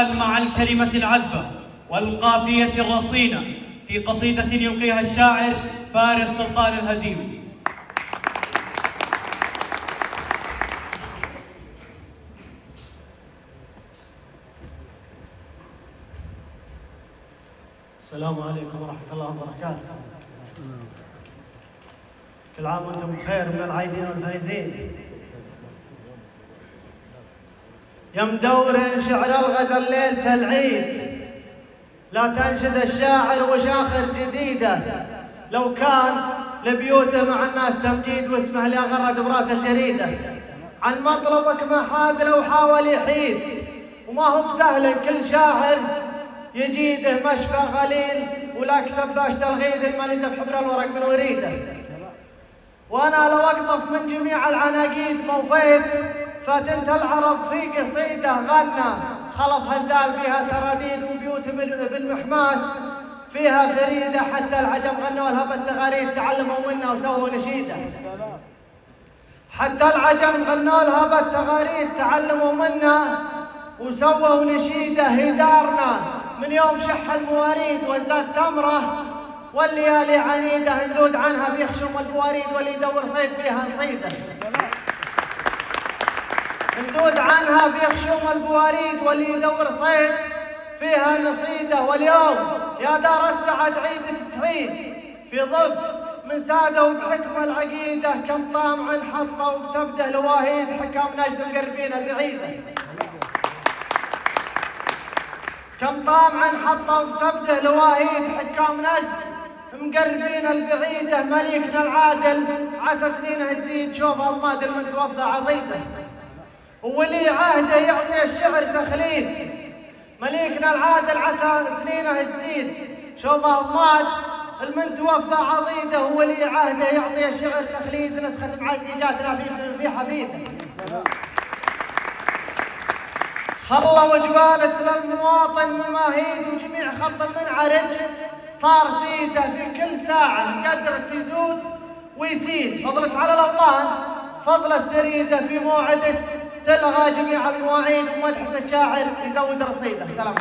مع الكلمة العذبة والقافية الرصينة في قصيدة يلقيها الشاعر فارس سلطان الهزيم. السلام عليكم ورحمة الله وبركاته. كل عام وانتم بخير من العايدين والفايزين. يا مدور شعر الغزل ليلة العيد، لا تنشد الشاعر وشاخر جديدة، لو كان لبيوته مع الناس تمجيد واسمه اللي غرد براس الجريدة. عن مطلبك ما حاد لو حاول يحيد، وما هو بسهل كل شاعر يجيده مشفى غليل، ولك سباش تلغيد الماليزة بحبر الورق من وريده. وانا لو اقطف من جميع العناقيد موفيت، فاتنت العرب في قصيده غنى خلف هلدال فيها تراديد، وبيوت بالمحماس فيها فريده، حتى العجم غنوا لها بالتغاريد تعلموا منها وسووا نشيده. حتى العجم غنوا لها بالتغاريد تعلموا منها وسووا نشيده. هدارنا من يوم شح المواريد وزاد تمره، والليالي عنيده ندود عنها في خشوم البواريد، واللي يدور صيد فيها نصيده. ندود عنها في خشوم البواريد، واللي يدور صيد فيها نصيده. واليوم يا دار السعد عيد السعيد، في ضف من ساده وبحكمه العقيده، كم طامع حطه وبسبزه لواهيد، حكام نجد مقربين البعيده. كم طامع حطه وبسبزه لواهيد، حكام نجد مقربين البعيده. مليكنا العادل عسى سنينه تزيد، شوف اضماد المتوفى عضيده، واللي عهده يعطي الشعر تخليد. مليكنا العادل عسى سنينه تزيد، شوف اضماد المتوفى عضيده، واللي عهده يعطي الشعر تخليد. نسخه معزي جاتنا في حفيده، خلى وجبالة للمواطن مماهيد، وجميع خط المنعرج صار سيده. في كل ساعة قدرت يزود ويسيد، فضلت على الأوطان فضلت تريده، في موعدة تلغى جميع المواعيد، ومدحس الشاعر يزود رصيده. سلام.